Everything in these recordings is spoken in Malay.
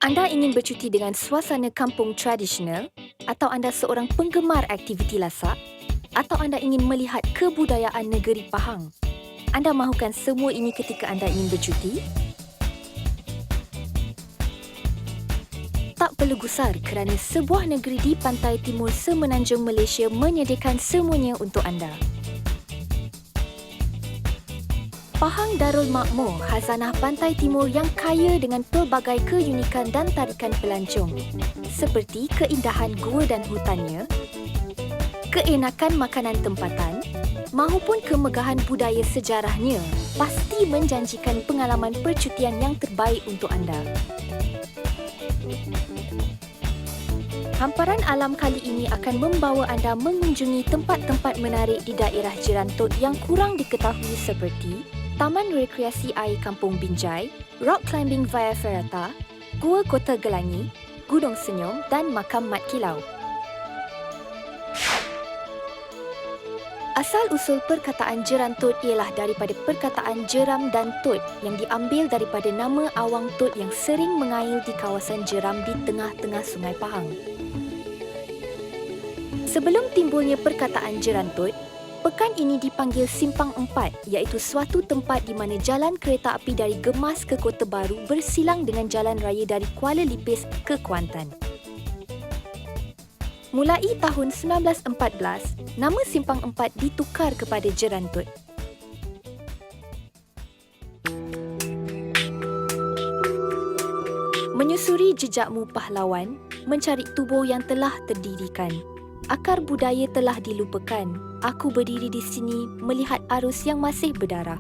Anda ingin bercuti dengan suasana kampung tradisional atau anda seorang penggemar aktiviti lasak atau anda ingin melihat kebudayaan negeri Pahang? Anda mahukan semua ini ketika anda ingin bercuti? Tak perlu gusar kerana sebuah negeri di pantai timur semenanjung Malaysia menyediakan semuanya untuk anda. Pahang Darul Makmur, khazanah pantai timur yang kaya dengan pelbagai keunikan dan tarikan pelancong, seperti keindahan gua dan hutannya, keenakan makanan tempatan, mahupun kemegahan budaya sejarahnya, pasti menjanjikan pengalaman percutian yang terbaik untuk anda. Hamparan alam kali ini akan membawa anda mengunjungi tempat-tempat menarik di daerah Jerantut yang kurang diketahui seperti Taman Rekreasi Air Kampung Binjai, Rock Climbing Via Ferrata, Gua Kota Gelangi, Gunung Senyum dan Makam Mat Kilau. Asal-usul perkataan Jerantut ialah daripada perkataan jeram dan tut yang diambil daripada nama awang tut yang sering mengail di kawasan jeram di tengah-tengah Sungai Pahang. Sebelum timbulnya perkataan Jerantut, pekan ini dipanggil Simpang Empat, iaitu suatu tempat di mana jalan kereta api dari Gemas ke Kota Baru bersilang dengan jalan raya dari Kuala Lipis ke Kuantan. Mulai tahun 1914, nama Simpang Empat ditukar kepada Jerantut. Menyusuri jejakmu pahlawan, mencari tubuh yang telah terdirikan. Akar budaya telah dilupakan. Aku berdiri di sini melihat arus yang masih berdarah.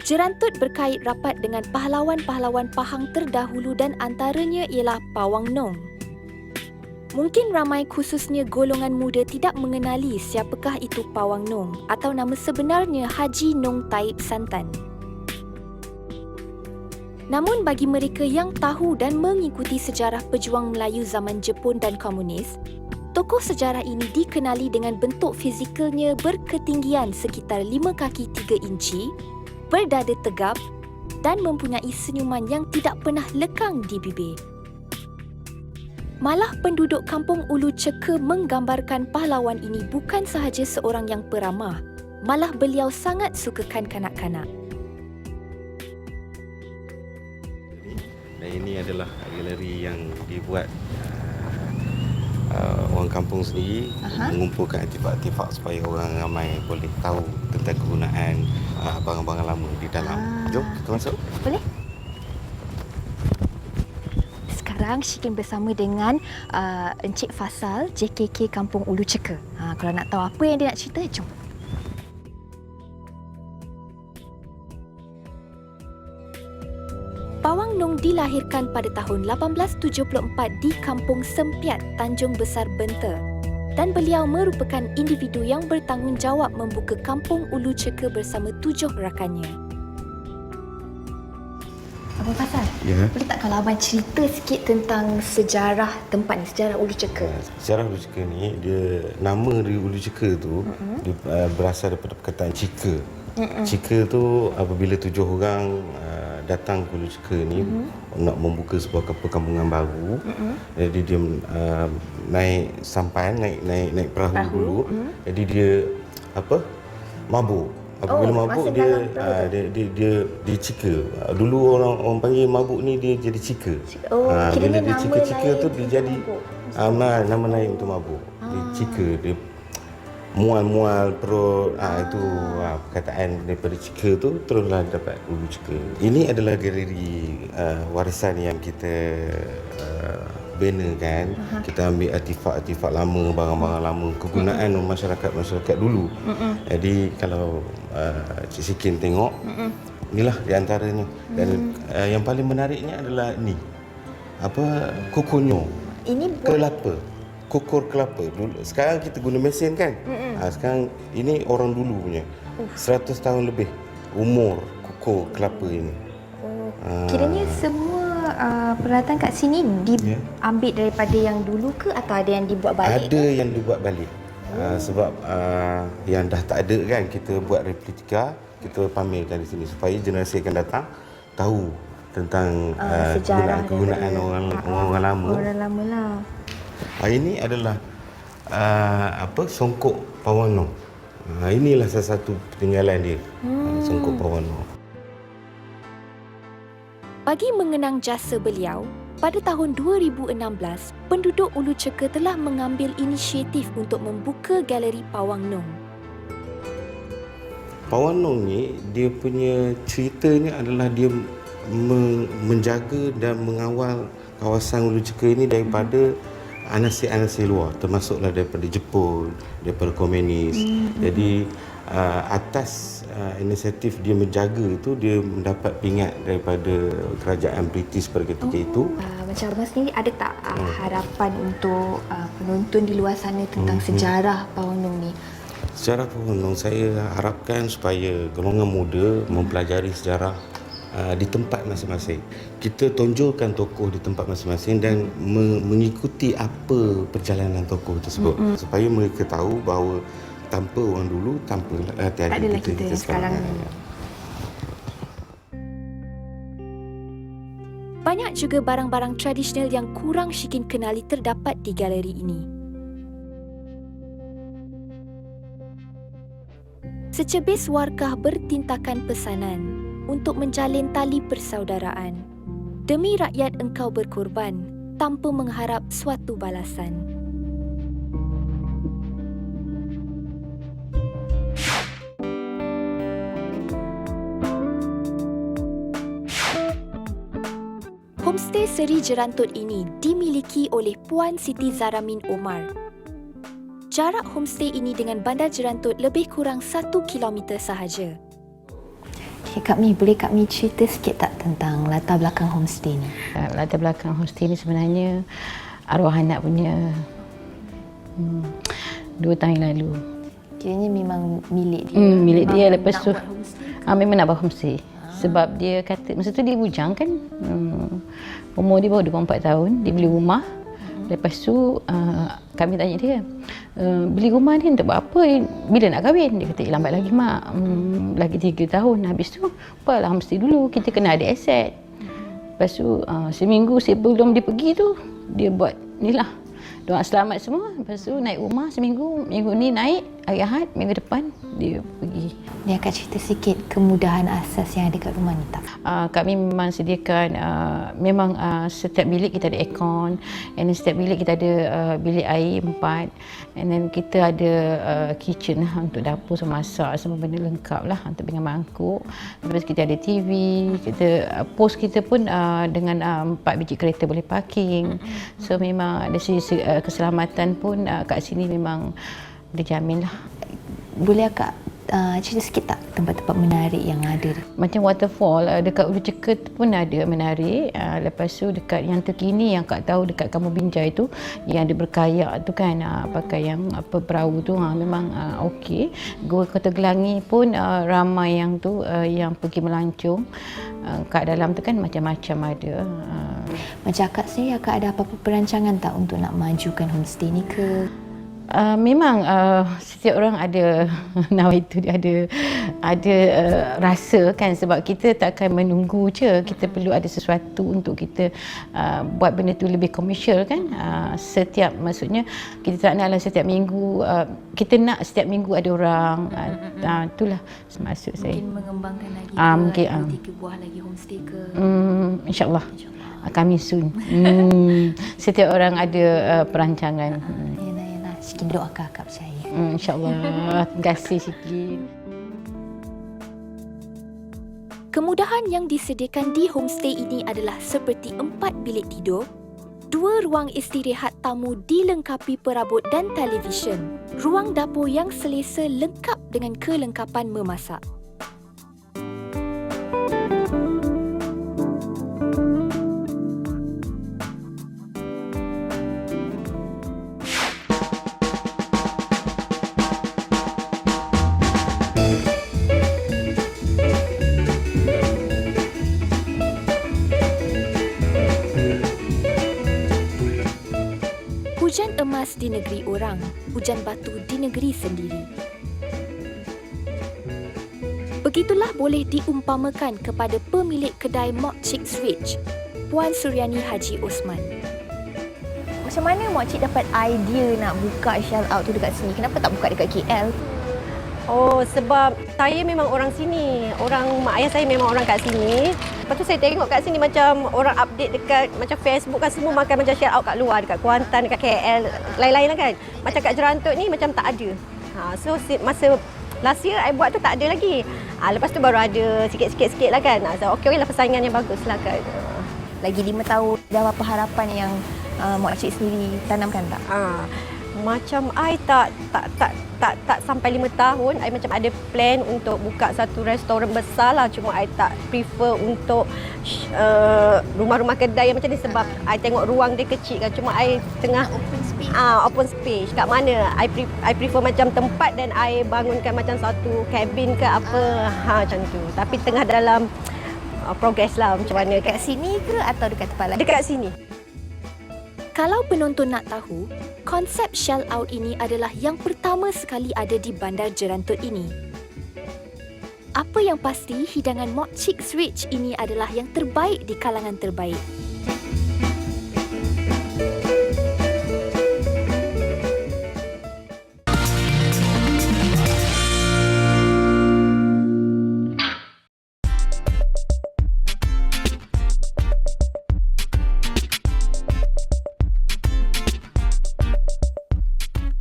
Jerantut berkait rapat dengan pahlawan-pahlawan Pahang terdahulu dan antaranya ialah Pawang Nong. Mungkin ramai khususnya golongan muda tidak mengenali siapakah itu Pawang Nong atau nama sebenarnya Haji Nong Taib Santan. Namun bagi mereka yang tahu dan mengikuti sejarah pejuang Melayu zaman Jepun dan komunis, tokoh sejarah ini dikenali dengan bentuk fizikalnya berketinggian sekitar 5 kaki 3 inci, berdada tegap dan mempunyai senyuman yang tidak pernah lekang di bibir. Malah penduduk kampung Ulu Ceka menggambarkan pahlawan ini bukan sahaja seorang yang peramah, malah beliau sangat sukakan kanak-kanak. Dan ini adalah galeri yang dibuat orang kampung sendiri, mengumpulkan artifak-artifak supaya orang ramai boleh tahu tentang kegunaan barang-barang lama di dalam. Jom kita masuk. Boleh? Sekarang Syikin bersama dengan Encik Fasal JKK Kampung Ulu Ceka. Kalau nak tahu apa yang dia nak cerita, jom. Pawang Nong dilahirkan pada tahun 1874 di Kampung Sempiat, Tanjung Besar Benter, dan beliau merupakan individu yang bertanggungjawab membuka Kampung Ulu Ceka bersama 7 rakannya. Abang Fasal, boleh tak kalau abang cerita sikit tentang sejarah tempat ni, sejarah Ulu Ceka? Sejarah Ulu Ceka ni, dia nama dari Ulu Ceka tu dia, berasal daripada perkataan cika. Cika tu apabila 7 orang datang ke Ulu Ceka ni nak membuka sebuah perkampungan baru. Jadi dia naik sampan, naik perahu dulu. Jadi dia mabuk. Apabila mabuk dia cika. Dulu orang panggil mabuk ni dia jadi cika. Bila dia cika-cika tu dia jadi nama lain untuk mabuk. Dia cika, dia mual-mual perut, itu perkataan daripada cika tu teruslah dapat Ulu Ceka. Ini adalah galeri warisan yang kita benakan. Kita ambil artifak-artifak lama, barang-barang lama, kegunaan masyarakat dulu. Jadi kalau Cik Sikin tengok, inilah di antaranya. Dan yang paling menariknya adalah ni, kokonyo, ini kelapa. Kokor kelapa. Sekarang kita guna mesin kan? Sekarang ini orang dulu punya. 100 tahun lebih umur kokor kelapa ini. Kiranya semua peralatan kat sini diambil daripada yang dulu ke atau ada yang dibuat balik? Ada yang dibuat balik. Sebab yang dah tak ada kan, kita buat replika, kita pamerkan di sini supaya generasi akan datang tahu tentang sejarah kegunaan orang lama. Orang lama lah. Ini adalah songkok Pawang Nong. Inilah salah satu peninggalan dia. Songkok Pawang Nong. Bagi mengenang jasa beliau, pada tahun 2016, penduduk Ulu Ceka telah mengambil inisiatif untuk membuka galeri Pawang Nong. Pawang Nong ni, dia punya ceritanya adalah dia menjaga dan mengawal kawasan Ulu Ceka ini daripada anasir-anasir luar, termasuklah daripada Jepun, daripada komunis. Jadi atas inisiatif dia menjaga itu, dia mendapat pingat daripada kerajaan British pada ketika itu. Macam Abang sendiri ada tak harapan untuk penonton di luar sana tentang sejarah Pawang Nong ni? Sejarah Pawang Nong, saya harapkan supaya golongan muda mempelajari sejarah di tempat masing-masing. Kita tonjolkan tokoh di tempat masing-masing dan mengikuti apa perjalanan tokoh tersebut, supaya mereka tahu bahawa tanpa orang dulu, tiada kita sekarang. Banyak juga barang-barang tradisional yang kurang Shikin kenali terdapat di galeri ini. Secebis warkah bertintakan pesanan untuk menjalin tali persaudaraan. Demi rakyat engkau berkorban tanpa mengharap suatu balasan. Homestay Seri Jerantut ini dimiliki oleh Puan Siti Zaramin Omar. Jarak homestay ini dengan Bandar Jerantut lebih kurang 1 kilometer sahaja. Okay, Kak Mi, boleh Kak Mi cerita sikit tak tentang latar belakang homestay ni? Latar belakang homestay ni sebenarnya arwah anak punya 2 tahun yang lalu. Kiranya memang milik dia. Milik dia, lepas tu buat homestay. memang nak buat homestay. Sebab dia kata, masa tu dia bujang kan, umur dia baru 24 tahun, dia beli rumah. Lepas tu kami tanya dia, beli rumah ni untuk buat apa? Bila nak kahwin? Dia kata, lambat lagi mak, lagi 3 tahun. Habis tu, apalah homestay dulu, kita kena ada aset. Lepas tu seminggu sebelum dia pergi tu, dia buat ni lah, doa selamat semua. Lepas tu naik rumah seminggu, minggu ni naik, hari Ahad, minggu depan dia pergi. Ni akan cerita sikit kemudahan asas yang ada kat rumah ni tak? Kami memang sediakan, memang setiap bilik kita ada aircon, and then setiap bilik kita ada bilik air 4, and then kita ada kitchen lah untuk dapur, semua masak, semua benda lengkap lah untuk pinggan mangkuk. Lepas kita ada TV, kita pos kita pun dengan 4 biji kereta boleh parking. So memang dari sisi keselamatan pun kat sini memang dijamin lah. Boleh Kak cerita sikit tak tempat-tempat menarik yang ada? Macam waterfall dekat Ulu Ceka pun ada menarik. Lepas tu dekat yang terkini yang Kak tahu dekat Kampung Binjai tu, yang ada berkayak tu kan, pakai yang perahu tu, memang okey. Gua Kota Gelangi pun ramai yang tu yang pergi melancong. Kat dalam tu kan macam-macam ada. Macam Kak sendiri, Kak ada apa-apa perancangan tak untuk nak majukan homestay ni ke? Memang setiap orang ada nawaitu, dia ada rasa kan, sebab kita tak akan menunggu je, kita perlu ada sesuatu untuk kita buat benda tu lebih komersial kan. Maksudnya kita tak naklah setiap minggu, kita nak setiap minggu ada orang. Itulah maksud saya. Mungkin mengembangkan lagi mungkin 2-3 buah lagi homestay ke? InsyaAllah kami soon. Setiap orang ada perancangan. Shikin doakan Kak percaya. InsyaAllah. Terima kasih Shikin. Kemudahan yang disediakan di homestay ini adalah seperti 4 bilik tidur, 2 ruang istirahat tamu dilengkapi perabot dan televisyen, ruang dapur yang selesa lengkap dengan kelengkapan memasak. Hujan emas di negeri orang, hujan batu di negeri sendiri. Begitulah boleh diumpamakan kepada pemilik kedai Mok Cik Switch, Puan Suryani Haji Osman. Macam mana Mak Cik dapat idea nak buka Shell Out tu dekat sini? Kenapa tak buka dekat KL? Oh, sebab saya memang orang sini. Mak ayah saya memang orang kat sini. Lepas tu saya tengok kat sini macam orang update dekat macam Facebook kan, semua makan macam Shell Out kat luar, dekat Kuantan, dekat KL, lain-lain lah kan. Macam kat Jerantut ni macam tak ada. So masa last year I buat tu tak ada lagi. Lepas tu baru ada sikit-sikit lah kan. So okey lah, persaingan yang bagus lah kan. Lagi 5 tahun, dah apa harapan yang Mak Cik sendiri tanamkan tak? Macam I tak sampai 5 tahun, I macam ada plan untuk buka satu restoran besar lah. Cuma I tak prefer untuk rumah-rumah kedai yang macam ni sebab I tengok ruang dia kecil kan. Cuma I tengah open space. Kat mana I prefer macam tempat dan I bangunkan macam satu cabin ke apa, macam tu. Tapi tengah dalam progress lah macam mana. Dekat sini ke atau dekat tempat lain? Dekat sini. Kalau penonton nak tahu, konsep Shell Out ini adalah yang pertama sekali ada di Bandar Jerantut ini. Apa yang pasti, hidangan Mok Cik Switch ini adalah yang terbaik di kalangan terbaik.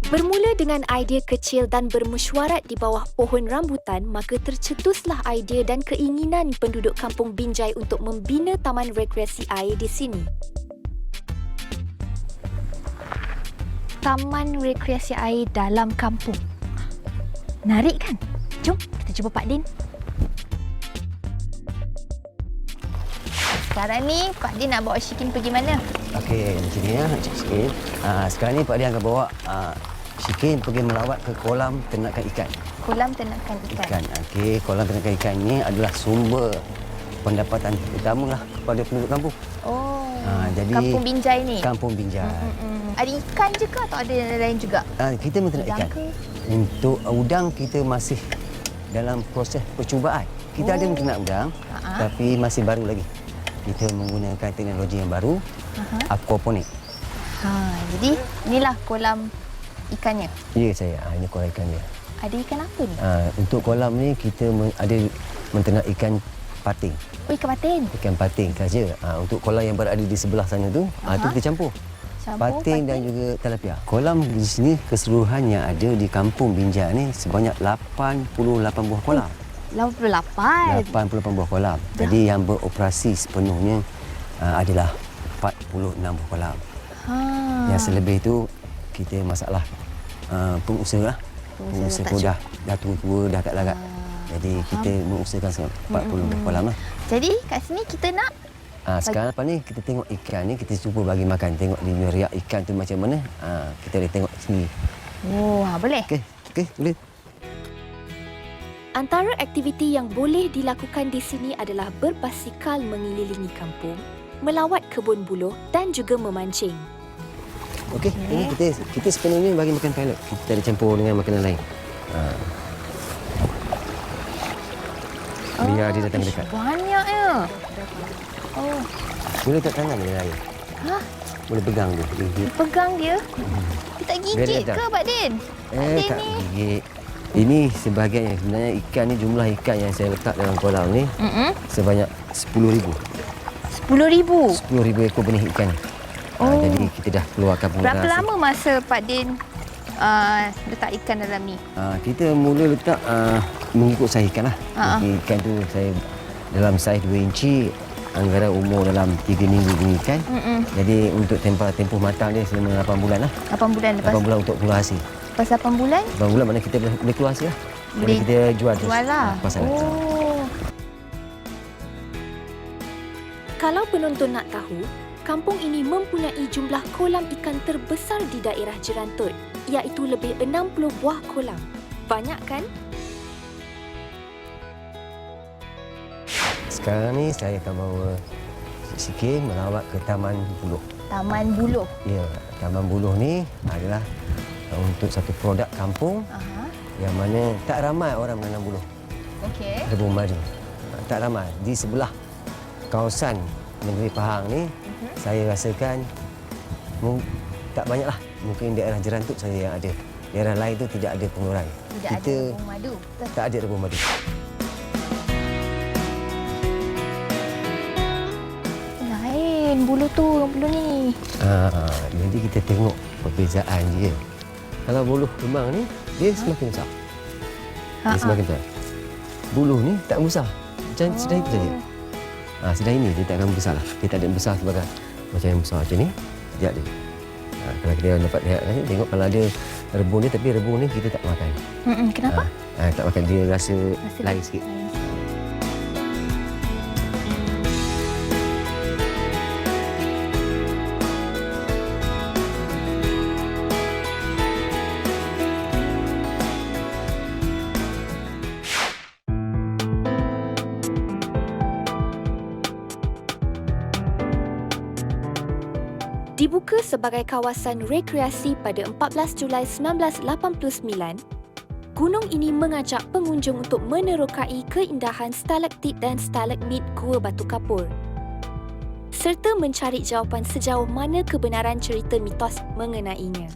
Bermula dengan idea kecil dan bermesyuarat di bawah pohon rambutan, maka tercetuslah idea dan keinginan penduduk Kampung Binjai untuk membina taman rekreasi air di sini. Taman rekreasi air dalam kampung. Menarik kan? Jom kita jumpa Pak Din. Sekarang ni Pak Din nak bawa Syikin pergi mana? Okey, macam ni ya, Cik Syikin. Sekarang ni Pak Din akan bawa Syikin pergi melawat ke kolam ternakan ikan. Kolam ternakan ikan. Okey, kolam ternakan ikan ni adalah sumber pendapatan utama lah kepada penduduk kampung. Oh, jadi Kampung Binjai ni? Kampung Binjai. Ada ikan je ke atau ada yang lain juga? Kita menternak Udang ikan. ke? Untuk udang kita masih dalam proses percubaan. Kita ada menternak udang, tapi masih baru lagi. Kita menggunakan teknologi yang baru, aquaponik. Jadi inilah kolam ikannya. Ya saya, ini kolam ikan dia. Ada ikan apa ni? Untuk kolam ni kita ada menternak ikan pating. Oh, ikan patin. Ikan pating saja. Untuk kolam yang berada di sebelah sana tu, itu kita campur. Pating dan juga tilapia. Kolam di sini keseluruhannya ada di Kampung Binjai ni sebanyak 88 buah kolam. 88? 88 buah kolam. Jadi yang beroperasi sepenuhnya adalah 46 buah kolam. Yang selebih itu kita masalah pengusaha. Pengusaha dah tua-tua, dah tak larat. Jadi kita mengusahakan 40 kolam lah. Jadi kat sini kita nak sekarang lepas ni kita tengok ikan ni, kita cuba bagi makan. Tengok dia riak ikan tu macam mana. Kita boleh tengok sini. Oh, boleh? Okey, boleh. Antara aktiviti yang boleh dilakukan di sini adalah berbasikal mengelilingi kampung, melawat kebun buluh dan juga memancing. Okey, ini kita sepenuhnya bagi makan pilot. Kita ada campur dengan makanan lain. Biar dia datang dekat. Banyaknya. Oh. Boleh tak tangan dia air? Boleh pegang dia. Pegang dia? Dia tak gigit ke, Pak Din? Tak gigit. Ini sebahagian yang sebenarnya ikan ni, jumlah ikan yang saya letak dalam kolam ni sebanyak 10,000. 10,000? 10,000 ekor benih ikan. Jadi kita dah keluarkan penggunaan. Berapa lama masa Pak Din letak ikan dalam ni? Kita mula letak mengikut saiz ikan lah. Ikan tu saya dalam saiz 2 inci, anggaran umur dalam 3 minggu punya ikan. Jadi untuk tempoh matang dia selama 8 bulan lah. 8 bulan lepas? 8 bulan untuk keluar hasil. Lepas 8 bulan? 8 bulan mana kita boleh keluar hasil lah. Boleh kita jual terus. Jual lah. Oh. Kalau penonton nak tahu, kampung ini mempunyai jumlah kolam ikan terbesar di daerah Jerantut, iaitu lebih 60 buah kolam. Banyak kan? Sekarang ni saya akan bawa Syikin melawat ke Taman Buluh. Taman Buluh? Ya, Taman Buluh ni adalah untuk satu produk kampung yang mana tak ramai orang menanam buluh. Okey. rebung madu. Tak ramai. Di sebelah kawasan negeri Pahang ni, saya rasakan tak banyaklah. Mungkin daerah Jerantuk saja yang ada. Daerah lain tu tidak ada pengurai. Tidak ada rebung madu. Tak ada rebung madu. Lain bulu tu, bulu ni. Jadi kita tengok perbezaan dia. Kalau buluh kembang ni, dia semakin besar. Dia semakin besar. Buluh ni tak besar. Macam sedar itu saja. Sedar ini dia tak akan besar lah. Dia tak ada besar sebagai macam yang besar macam ni. Dia ada. Kalau kita dapat lihat lagi, tengok kalau ada rebung dia, tapi rebung ni kita tak makan. Kenapa? Tak makan, dia rasa lain sikit. Dibuka sebagai kawasan rekreasi pada 14 Julai 1989, gunung ini mengajak pengunjung untuk menerokai keindahan stalaktit dan stalagmit Gua Batu Kapur serta mencari jawapan sejauh mana kebenaran cerita mitos mengenainya.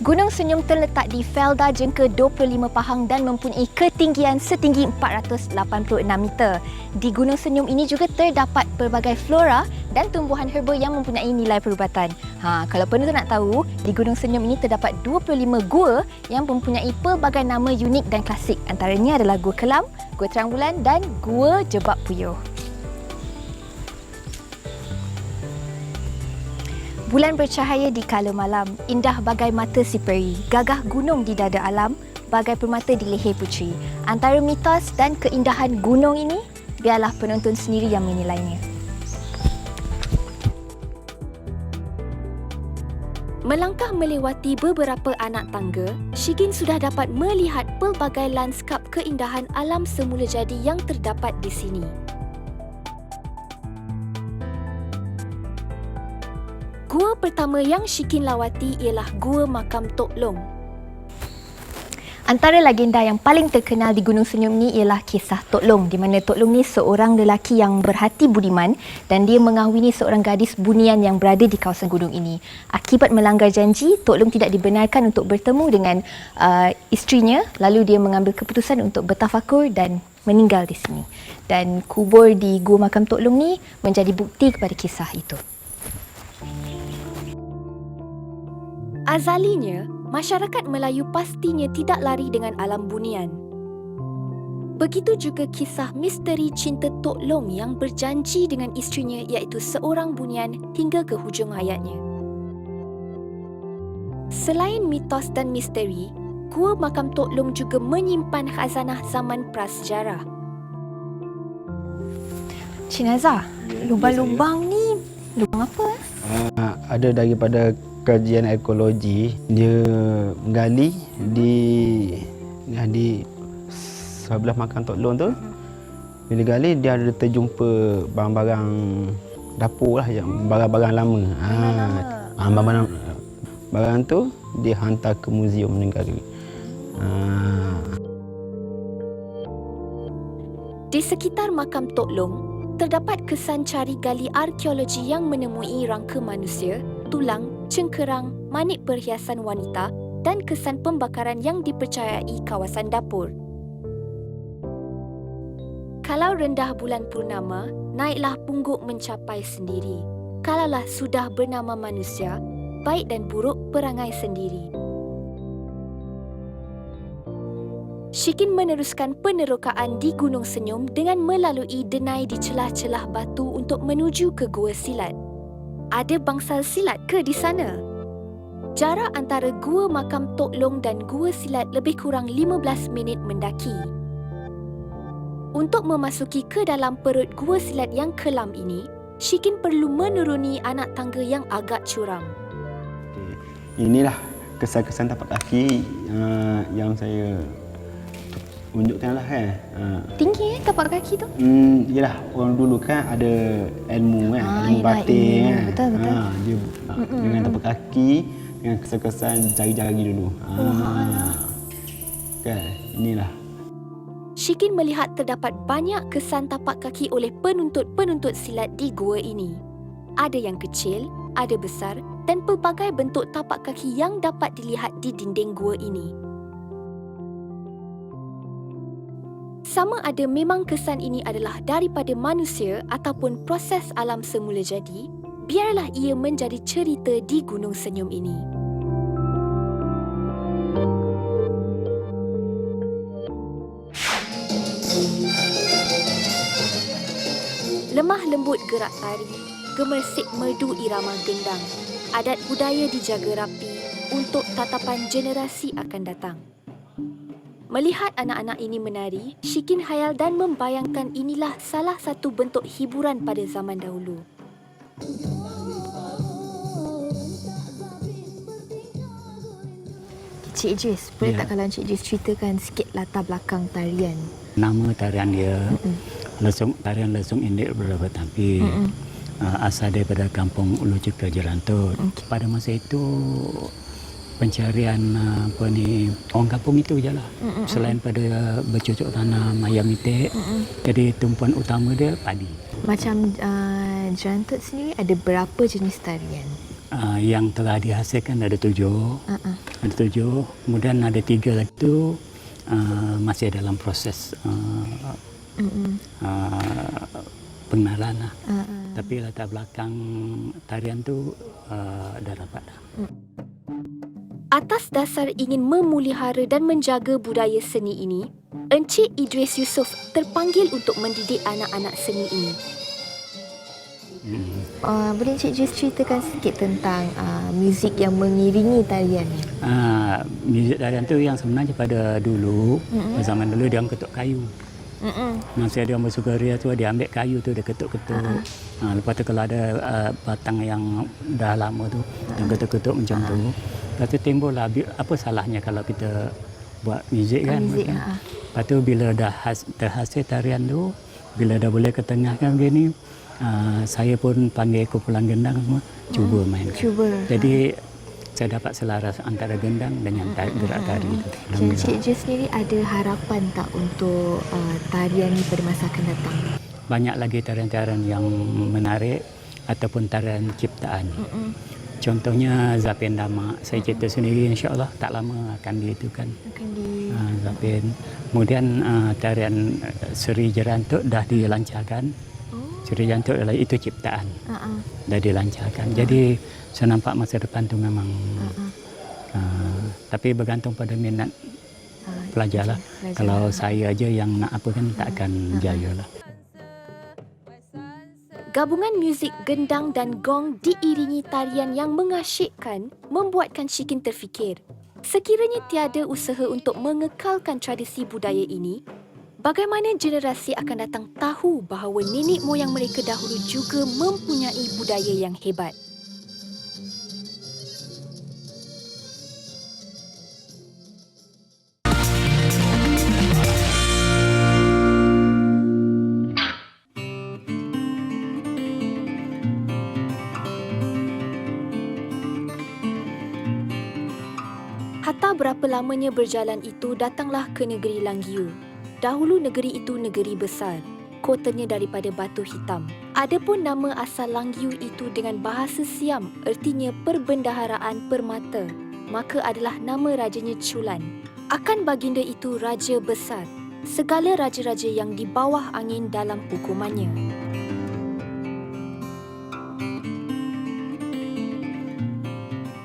Gunung Senyum terletak di Felda jengka 25 Pahang dan mempunyai ketinggian setinggi 486 meter. Di Gunung Senyum ini juga terdapat pelbagai flora dan tumbuhan herba yang mempunyai nilai perubatan. Kalau penonton nak tahu, di Gunung Senyum ini terdapat 25 gua yang mempunyai pelbagai nama unik dan klasik. Antaranya adalah Gua Kelam, Gua Terang Bulan dan Gua Jebak Puyuh. Bulan bercahaya di kala malam, indah bagai mata si peri, gagah gunung di dada alam, bagai permata di leher puteri. Antara mitos dan keindahan gunung ini, biarlah penonton sendiri yang menilainya. Melangkah melewati beberapa anak tangga, Shigin sudah dapat melihat pelbagai lanskap keindahan alam semula jadi yang terdapat di sini. Gua pertama yang Shigin lawati ialah Gua Makam Tok Long. Antara legenda yang paling terkenal di Gunung Senyum ni ialah kisah Tok Long, di mana Tok Long ni seorang lelaki yang berhati budiman dan dia mengahwini seorang gadis bunian yang berada di kawasan gunung ini. Akibat melanggar janji, Tok Long tidak dibenarkan untuk bertemu dengan isterinya, lalu dia mengambil keputusan untuk bertafakur dan meninggal di sini. Dan kubur di Gua Makam Tok Long ni menjadi bukti kepada kisah itu. Azalinya, masyarakat Melayu pastinya tidak lari dengan alam bunian. Begitu juga kisah misteri cinta Tok Long yang berjanji dengan isterinya iaitu seorang bunian hingga ke hujung hayatnya. Selain mitos dan misteri, Gua Makam Tok Long juga menyimpan khazanah zaman prasejarah. Cik Nazar, lubang-lubang ni lubang apa? Ada daripada kajian ekologi, dia menggali di sebelah makam Tok Long tu. Bila gali, dia ada terjumpa barang-barang dapur lah, yang barang-barang lama. Barang tu dia hantar ke Muzium Negara. Di sekitar makam Tok Long, terdapat kesan cari gali arkeologi yang menemui rangka manusia, tulang, cengkerang, manik perhiasan wanita dan kesan pembakaran yang dipercayai kawasan dapur. Kalau rendah bulan purnama, naiklah pungguk mencapai sendiri. Kalaulah sudah bernama manusia, baik dan buruk perangai sendiri. Shigin meneruskan penerokaan di Gunung Senyum dengan melalui denai di celah-celah batu untuk menuju ke Gua Silat. Ada bangsal silat ke di sana? Jarak antara Gua Makam Tok Long dan Gua Silat lebih kurang 15 minit mendaki. Untuk memasuki ke dalam perut Gua Silat yang kelam ini, Shigin perlu menuruni anak tangga yang agak curam. Inilah kesan-kesan tapak kaki yang saya tunjukkan lah kan. Tinggi tapak kaki tu? Yelah, orang dulu kan ada ilmu kan, ilmu batin ilmu. kan. Betul. Dia dengan tapak kaki, dengan kesan-kesan jari-jari dulu. Kan, inilah. Shikin melihat terdapat banyak kesan tapak kaki oleh penuntut-penuntut silat di gua ini. Ada yang kecil, ada besar dan pelbagai bentuk tapak kaki yang dapat dilihat di dinding gua ini. Sama ada memang kesan ini adalah daripada manusia ataupun proses alam semula jadi, biarlah ia menjadi cerita di Gunung Senyum ini. Lemah lembut gerak tari, gemersik merdu irama gendang. Adat budaya dijaga rapi untuk tatapan generasi akan datang. Melihat anak-anak ini menari, Shikin hayal dan membayangkan inilah salah satu bentuk hiburan pada zaman dahulu. Cik Idris, boleh tak kalau Cik Idris ceritakan sikit latar belakang tarian? Nama tarian dia tarian Lesung Indik Berapa Tampi. Asal daripada kampung Ulu Ceka Jelantut. Pada masa itu pencarian orang kampung itu je lah. Selain pada bercocok tanam ayam itik, jadi tumpuan utama dia padi. Macam Jelantut sendiri ada berapa jenis tarian? Yang telah dihasilkan ada 7. Ada 7. Kemudian ada 3 lagi tu masih dalam proses pengenalan lah. Tapi latar belakang tarian tu dah dapat dah. Atas dasar ingin memulihara dan menjaga budaya seni ini, Encik Idris Yusof terpanggil untuk mendidik anak-anak seni ini. Boleh Cik Idris ceritakan sikit tentang muzik yang mengiringi tarian ni? Muzik tarian tu yang sebenarnya pada dulu, zaman dulu dia orang ketuk kayu. Masa dia bersukaria tu dia ambil kayu tu dia ketuk-ketuk. Lepas tu kalau ada batang yang dah lama tu dia ketuk-ketuk macam tu. Lepas tu timbul lah apa salahnya kalau kita buat muzik kan. Lepas tu bila dah terhasil tarian tu, bila dah boleh ketengahkan begini, saya pun panggil kumpulan gendang semua cuba main. Jadi saya dapat selaras antara gendang dengan gerak tari itu. Cik Idris sendiri ada harapan tak untuk tarian ni pada masa akan datang? Banyak lagi tarian-tarian yang menarik ataupun tarian ciptaan. Contohnya Zapin Dama. Saya cipta sendiri, insya-Allah tak lama akan diitukan. Zapin. Kemudian tarian Seri Jerantut dah dilancarkan. Seri Jerantut adalah itu ciptaan. Dah dilancarkan. Jadi saya nampak masa depan tu memang tapi bergantung pada minat pelajar lah. Kalau saya aja yang nak apa kan tak akan jaya lah. Gabungan muzik gendang dan gong diiringi tarian yang mengasyikkan membuatkan Shikin terfikir, sekiranya tiada usaha untuk mengekalkan tradisi budaya ini, bagaimana generasi akan datang tahu bahawa nenek moyang mereka dahulu juga mempunyai budaya yang hebat. Hatta berapa lamanya berjalan itu datanglah ke negeri Langgiu. Dahulu negeri itu negeri besar. Kotanya daripada batu hitam. Adapun nama asal Langgiu itu dengan bahasa Siam ertinya perbendaharaan permata. Maka adalah nama rajanya Chulan. Akan baginda itu raja besar. Segala raja-raja yang di bawah angin dalam hukumannya.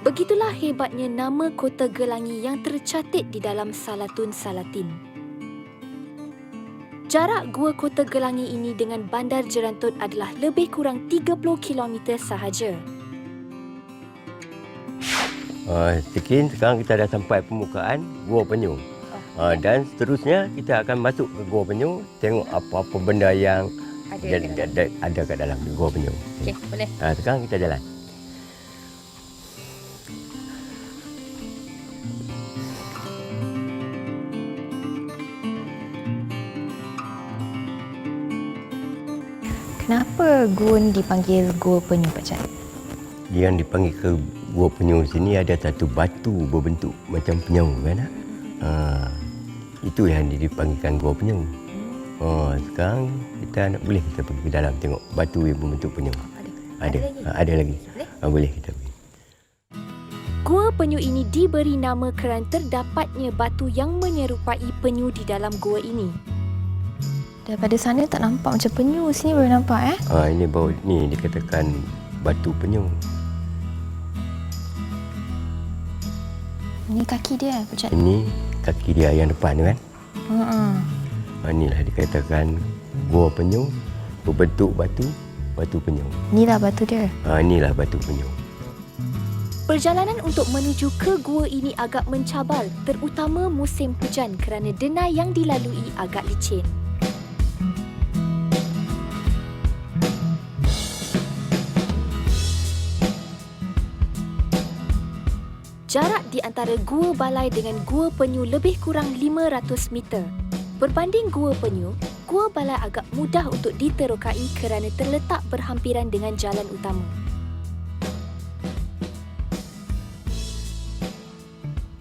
Begitulah hebatnya nama Kota Gelangi yang tercatat di dalam Salatun Salatin. Jarak gua Kota Gelangi ini dengan Bandar Jerantut adalah lebih kurang 30 km sahaja. Sekian, sekarang kita dah sampai permukaan Gua Penyu. Dan seterusnya kita akan masuk ke Gua Penyu, tengok apa-apa benda yang ada kat dalam Gua Penyu. Okey, boleh. Sekarang kita jalan. Kenapa gua ni dipanggil Gua Penyu, Pak Cak? Dia yang dipanggil ke Gua Penyu sini ada satu batu berbentuk macam penyu kan. Itu yang dipanggilkan Gua Penyu. Sekarang kita boleh kita pergi ke dalam tengok batu yang berbentuk penyu. Ada lagi. Boleh kita pergi. Gua Penyu ini diberi nama kerana terdapatnya batu yang menyerupai penyu di dalam gua ini. Daripada sana tak nampak macam penyu, sini baru nampak Ini bau ni dikatakan batu penyu. Ini kaki dia macam Ini kaki dia yang depan tu kan. Inilah dikatakan Gua Penyu berbentuk batu penyu. Inilah batu dia. Inilah batu penyu. Perjalanan untuk menuju ke gua ini agak mencabar, terutama musim hujan kerana denai yang dilalui agak licin. Jarak di antara Gua Balai dengan Gua Penyu lebih kurang 500 meter. Berbanding Gua Penyu, Gua Balai agak mudah untuk diterokai kerana terletak berhampiran dengan jalan utama.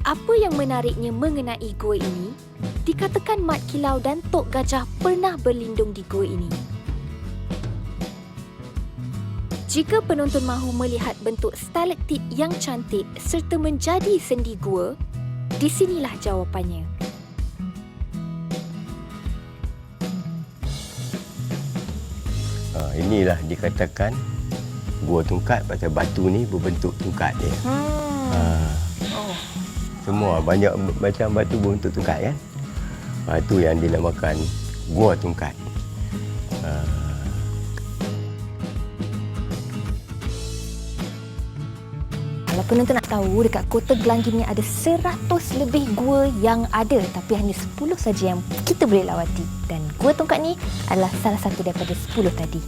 Apa yang menariknya mengenai gua ini, dikatakan Mat Kilau dan Tok Gajah pernah berlindung di gua ini. Jika penonton mahu melihat bentuk stalaktit yang cantik serta menjadi sendi gua, di sinilah jawapannya. Inilah dikatakan Gua Tungkat pasal batu ni berbentuk tungkat dia. Semua banyak macam batu berbentuk tungkat kan. Itu yang dinamakan Gua Tungkat. Kalau penonton nak tahu, dekat Kota Gelanggi ni ada 100 lebih gua yang ada, tapi hanya 10 saja yang kita boleh lawati. Dan Gua Tungkat ni adalah salah satu daripada 10 tadi.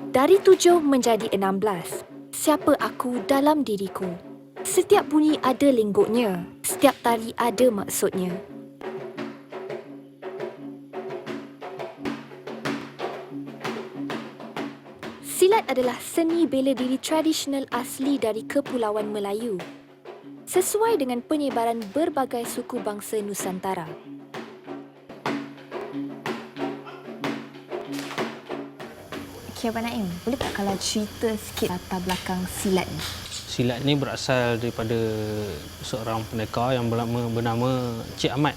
Dari 7 menjadi 16. Siapa aku dalam diriku? Setiap bunyi ada lenggoknya. Setiap tari ada maksudnya. Silat adalah seni bela diri tradisional asli dari Kepulauan Melayu. Sesuai dengan penyebaran berbagai suku bangsa Nusantara. Okay, Abang Naim, boleh tak kalau cerita sikit latar belakang silat ni? Silat ni berasal daripada seorang pendekar yang bernama Cik Ahmad.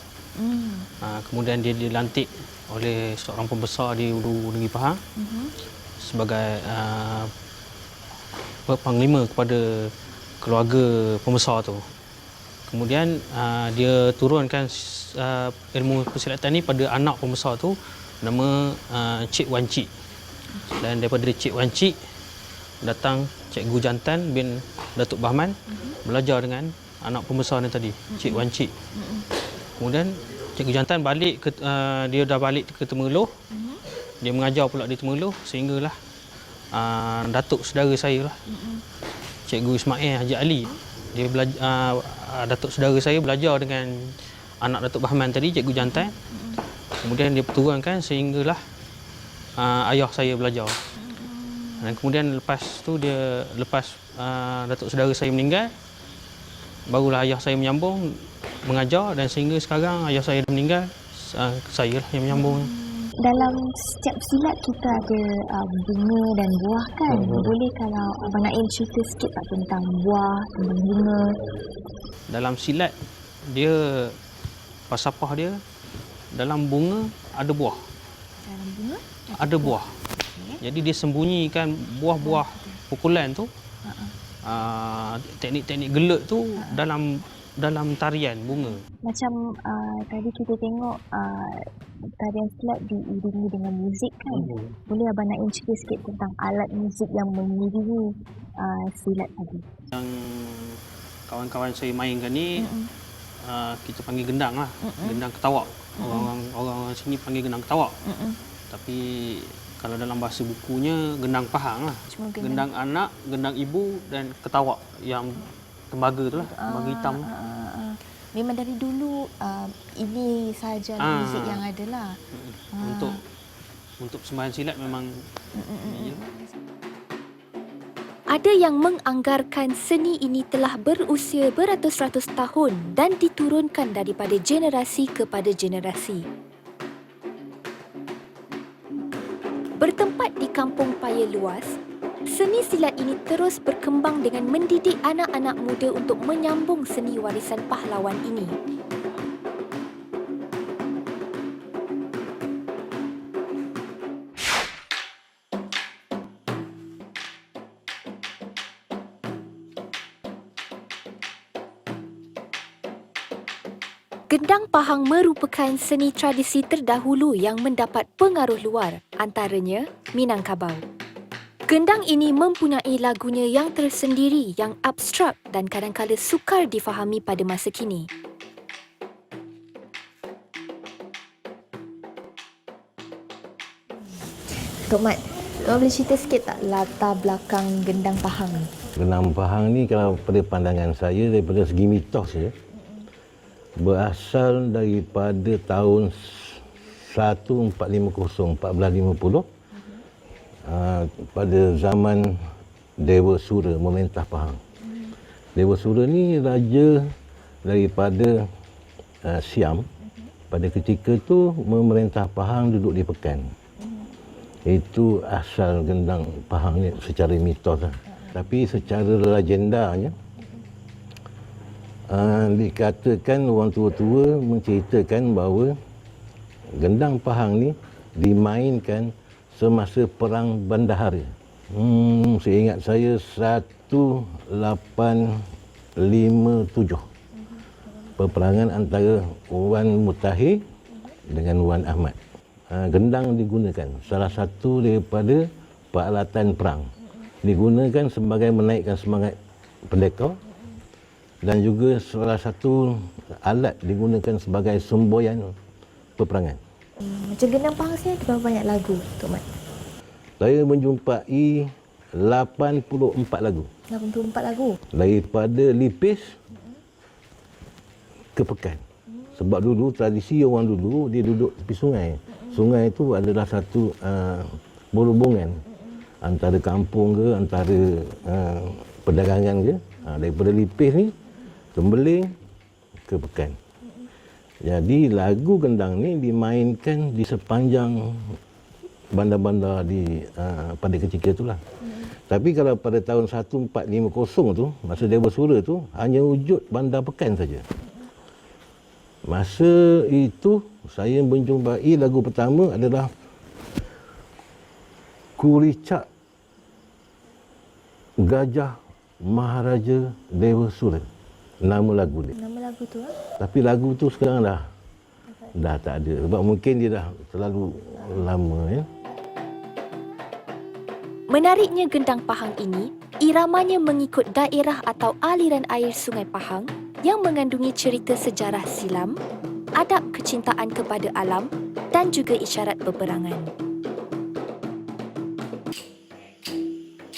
Kemudian dia dilantik oleh seorang pembesar di Ulu Negeri Pahang sebagai panglima kepada keluarga pembesar tu. Kemudian dia turunkan ilmu persilatan ni pada anak pembesar tu, nama Cik Wan Cik. Dan daripada Cik Wan Cik datang Cikgu Jantan bin Datuk Bahman belajar dengan anak pembesar ni tadi, Cik Wan Cik. Kemudian Cikgu Jantan balik dia dah balik ke Temerloh. Dia mengajar pula di Temerloh sehinggalah datuk saudara saya lah, Cikgu Ismail Haji Ali. Dia datuk saudara saya belajar dengan anak Datuk Bahman tadi, Cikgu Jantan. Kemudian dia perturunkan sehinggalah ayah saya belajar. Dan kemudian lepas datuk saudara saya meninggal, barulah ayah saya menyambung mengajar, dan sehingga sekarang ayah saya dah meninggal, saya lah yang menyambung. Dalam setiap silat kita ada bunga dan buah kan? Boleh kalau Abang Naim cerita sikit tak tentang buah, tentang bunga? Dalam silat, dia falsafah dia, dalam bunga ada buah. Dalam bunga? Ada buah. Jadi dia sembunyikan buah-buah pukulan tu, teknik-teknik gelut tu dalam tarian bunga. Macam tadi kita tengok tarian silat diiringi dengan muzik kan? Boleh Abang Naim cerita sikit tentang alat muzik yang mengiringi silat tadi? Yang kawan-kawan saya mainkan ni, kita panggil gendang lah, gendang ketawak. Orang sini panggil gendang ketawak. Tapi kalau dalam bahasa bukunya gendang pahang lah. Gendang anak, gendang ibu dan ketawak yang tembaga tu lah, tembaga hitam. Memang dari dulu ini sahaja muzik yang ada lah. Untuk sembahyang silat memang Ada yang menganggarkan seni ini telah berusia beratus-ratus tahun dan diturunkan daripada generasi kepada generasi. Bertempat di kampung Paya Luas, seni silat ini terus berkembang dengan mendidik anak-anak muda untuk menyambung seni warisan pahlawan ini. Gendang Pahang merupakan seni tradisi terdahulu yang mendapat pengaruh luar, antaranya Minangkabau. Gendang ini mempunyai lagunya yang tersendiri, yang abstrak dan kadang-kadang sukar difahami pada masa kini. Tok Mat, Tok boleh cerita sikit tak latar belakang Gendang Pahang ni? Gendang Pahang ni kalau pada pandangan saya daripada segi mitos ya, berasal daripada tahun 1450 pada zaman Dewa Sura memerintah Pahang. Dewa Sura ni raja daripada Siam. Pada ketika tu memerintah Pahang duduk di Pekan. Itu asal Gendang Pahang ni secara mitos lah. Tapi secara legendanya dikatakan orang tua-tua menceritakan bahawa Gendang Pahang ni dimainkan semasa perang Bandahara. Seingat saya 1857. Peperangan antara Wan Mutahir dengan Wan Ahmad. Gendang digunakan salah satu daripada peralatan perang. Digunakan sebagai menaikkan semangat pendekar. Dan juga salah satu alat digunakan sebagai semboyan peperangan. Macam Gendang Pahang sini ada berapa banyak lagu, Tok Mat? Saya menjumpai 84 lagu. 84 lagu? Daripada Lipis ke Pekan. Sebab dulu tradisi orang dulu dia duduk tepi sungai. Sungai itu adalah satu berhubungan antara kampung ke, antara perdagangan ke. Daripada Lipis ni Tembeling ke Pekan. Jadi lagu gendang ni dimainkan di sepanjang bandar-bandar di pada ketika itulah. Tapi kalau pada tahun 1450 tu, masa Dewa Sura tu hanya wujud bandar Pekan saja. Masa itu saya menjumpai lagu pertama adalah Kuricak Gajah Maharaja Dewa Sura. Nama lagu dia. Nama lagu tu Tapi lagu tu sekarang dah tak ada. Sebab mungkin dia dah terlalu lama ya. Menariknya Gendang Pahang ini, iramanya mengikut daerah atau aliran air Sungai Pahang yang mengandungi cerita sejarah silam, adab kecintaan kepada alam dan juga isyarat peperangan.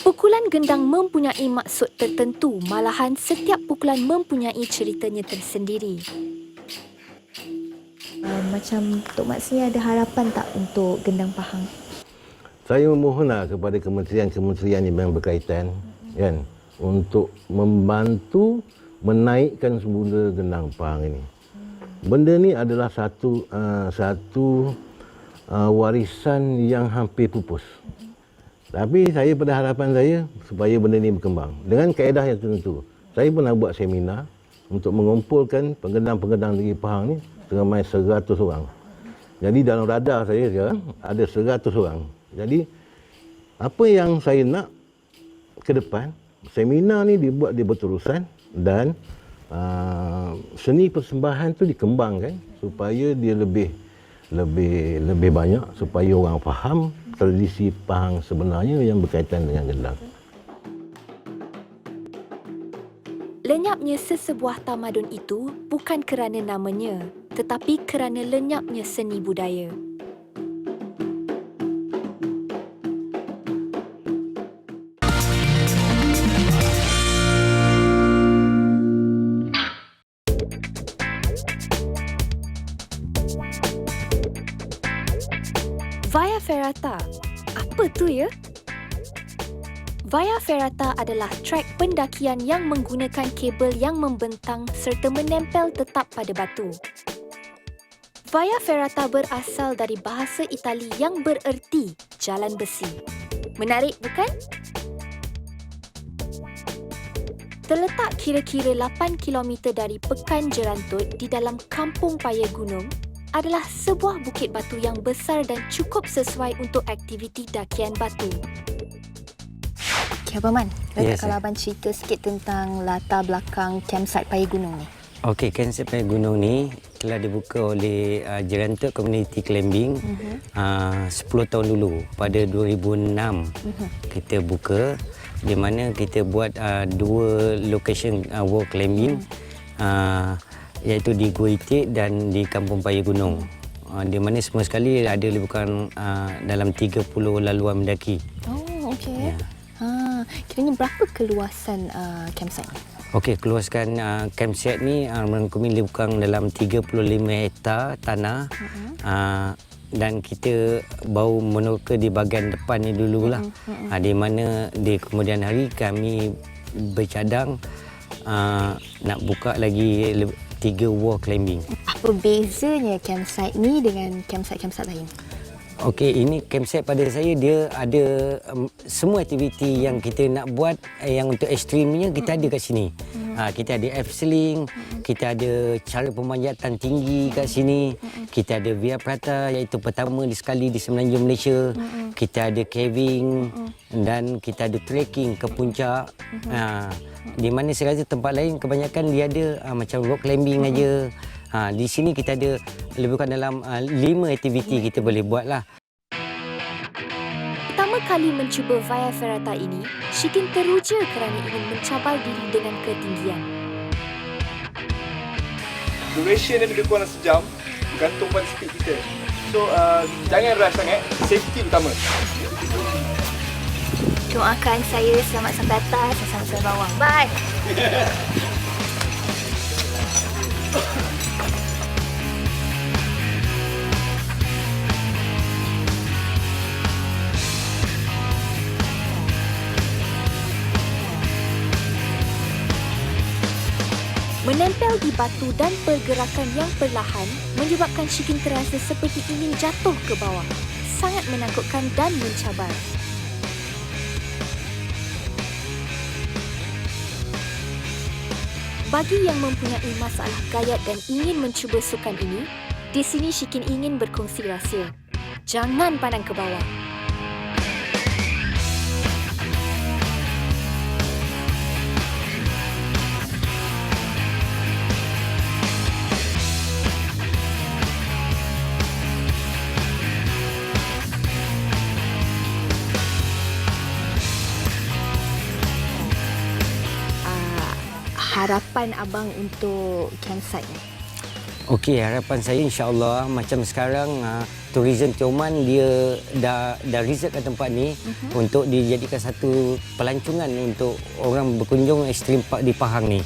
Pukulan gendang mempunyai maksud tertentu, malahan setiap pukulan mempunyai ceritanya tersendiri. Macam Tok Mat sini ada harapan tak untuk Gendang Pahang? Saya memohonlah kepada kementerian-kementerian yang berkaitan kan untuk membantu menaikkan semula Gendang Pahang ini. Benda ni adalah satu warisan yang hampir pupus. Tapi saya pada harapan saya supaya benda ni berkembang dengan kaedah yang tertentu. Saya pernah buat seminar untuk mengumpulkan penggendang-penggendang negeri Pahang ni seramai 100 orang. Jadi dalam radar saya sekarang ada 100 orang. Jadi apa yang saya nak ke depan, seminar ni dibuat dia berterusan dan seni persembahan tu dikembangkan supaya dia lebih banyak, supaya orang faham tradisi Pahang sebenarnya yang berkaitan dengan gendang. Lenyapnya sesebuah tamadun itu bukan kerana namanya, tetapi kerana lenyapnya seni budaya. Via Ferrata. Apa tu ya? Via Ferrata adalah trek pendakian yang menggunakan kabel yang membentang serta menempel tetap pada batu. Via Ferrata berasal dari bahasa Itali yang bererti jalan besi. Menarik bukan? Terletak kira-kira 8 km dari Pekan Jerantut di dalam Kampung Paya Gunung, adalah sebuah bukit batu yang besar dan cukup sesuai untuk aktiviti dakian batu. Okay, Abang Man, Yes, kalau Abang cerita sikit tentang latar belakang campsite Paya Gunung ni. Okey, campsite Paya Gunung ni telah dibuka oleh Jerantut Community Climbing 10 tahun dulu. Pada 2006 kita buka, di mana kita buat 2 location wall climbing, iaitu di Gua Itik dan di Kampung Paya Gunung. Di mana semua sekali ada lebih kurang dalam 30 laluan mendaki. Oh, okey. Ya. Kiranya berapa keluasan campsite ni? Okey, keluaskan campsite ni merangkumi lebih kurang dalam 35 hektar tanah. Dan kita baru meneroka di bahagian depan ni dululah. Di mana di kemudian hari kami bercadang nak buka lagi 3 wall climbing. Apa bezanya campsite ni dengan campsite-campsite lain? Okey, ini campsite pada saya dia ada semua aktiviti yang kita nak buat yang untuk ekstrimnya kita ada kat sini. Kita ada F-sling, kita ada cara pemanjatan tinggi kat sini, kita ada Via Ferrata iaitu pertama sekali di Semenanjung Malaysia, kita ada caving dan kita ada trekking ke puncak. Di mana saya rasa tempat lain kebanyakan dia ada macam rock climbing aja. Di sini kita ada lebih kurang dalam 5 aktiviti kita boleh buat lah. Pertama kali mencuba Via Ferrata ini, Shikin teruja kerana ingin mencabar diri dengan ketinggian. Duration dia lebih kurang sejam, bergantung pada speed kita. So, jangan rush sangat, safety utama. Doakan saya selamat sampai atas dan sampai bawah. Bye! Menempel di batu dan pergerakan yang perlahan menyebabkan Shikin terasa seperti ingin jatuh ke bawah. Sangat menakutkan dan mencabar. Bagi yang mempunyai masalah gayat dan ingin mencuba sukan ini, di sini Shikin ingin berkongsi rahsia. Jangan pandang ke bawah. Harapan abang untuk campsite ni? Okey, harapan saya insya-Allah macam sekarang tourism Tioman dia dah reserve kat tempat ni untuk dijadikan satu pelancongan untuk orang berkunjung Extreme Park di Pahang ni.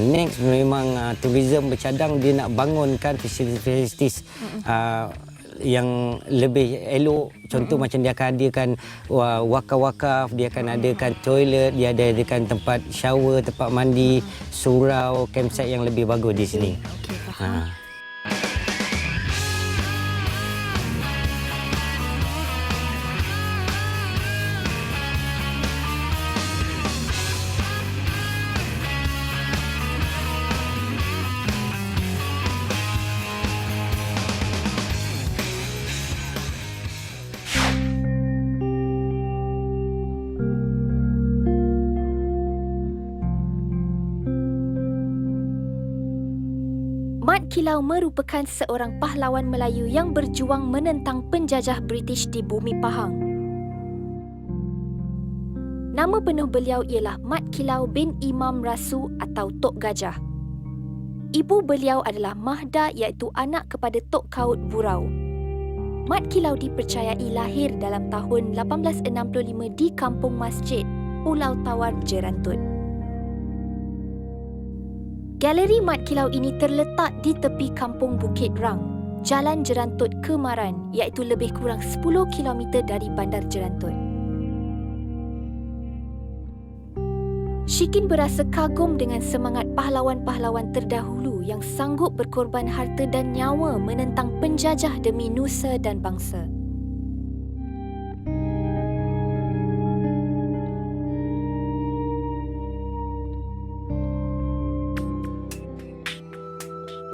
Next memang tourism bercadang dia nak bangunkan fasilitis yang lebih elok. Contoh macam dia akan adakan wakaf-wakaf, dia akan adakan toilet, dia adakan tempat shower, tempat mandi, surau, campsite yang lebih bagus di sini. Okey, faham. Mat Kilau merupakan seorang pahlawan Melayu yang berjuang menentang penjajah British di bumi Pahang. Nama penuh beliau ialah Mat Kilau bin Imam Rasu atau Tok Gajah. Ibu beliau adalah Mahda iaitu anak kepada Tok Kaut Burau. Mat Kilau dipercayai lahir dalam tahun 1865 di Kampung Masjid, Pulau Tawar, Jerantut. Galeri Mat Kilau ini terletak di tepi Kampung Bukit Rang, Jalan Jerantut Kemaran, iaitu lebih kurang 10 km dari Bandar Jerantut. Shikin berasa kagum dengan semangat pahlawan-pahlawan terdahulu yang sanggup berkorban harta dan nyawa menentang penjajah demi nusa dan bangsa.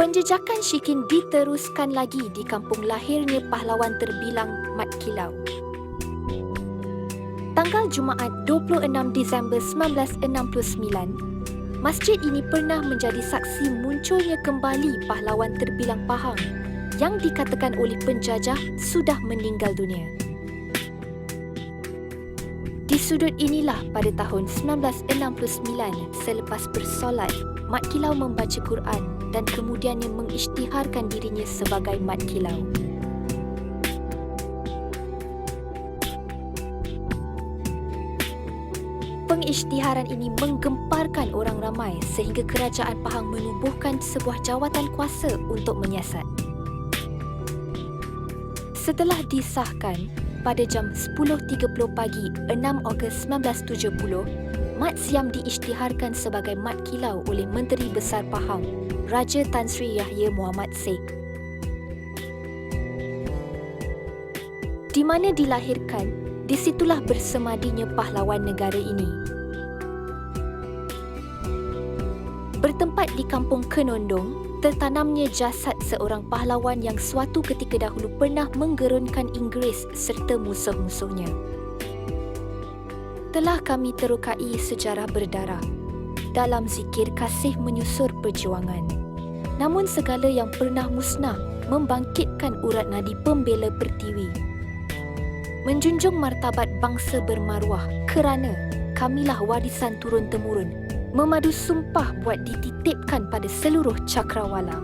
Penjejakan Shikin diteruskan lagi di kampung lahirnya pahlawan terbilang Mat Kilau. Tanggal Jumaat 26 Disember 1969, masjid ini pernah menjadi saksi munculnya kembali pahlawan terbilang Pahang yang dikatakan oleh penjajah sudah meninggal dunia. Di sudut inilah pada tahun 1969 selepas bersolat, Mat Kilau membaca Quran dan kemudiannya mengisytiharkan dirinya sebagai Mat Kilau. Pengisytiharan ini menggemparkan orang ramai sehingga kerajaan Pahang menubuhkan sebuah jawatan kuasa untuk menyiasat. Setelah disahkan, pada jam 10.30 pagi 6 Ogos 1970, Mat Siam diisytiharkan sebagai Mat Kilau oleh Menteri Besar Pahang, Raja Tan Sri Yahya Muhammad Sheikh. Di mana dilahirkan, di situlah bersemadinya pahlawan negara ini. Bertempat di Kampung Kenondong, tertanamnya jasad seorang pahlawan yang suatu ketika dahulu pernah menggerunkan Inggeris serta musuh-musuhnya. Telah kami terokai sejarah berdarah dalam zikir kasih menyusur perjuangan. Namun segala yang pernah musnah membangkitkan urat nadi pembela pertiwi. Menjunjung martabat bangsa bermaruah kerana kamilah warisan turun-temurun, memadu sumpah buat dititipkan pada seluruh cakrawala.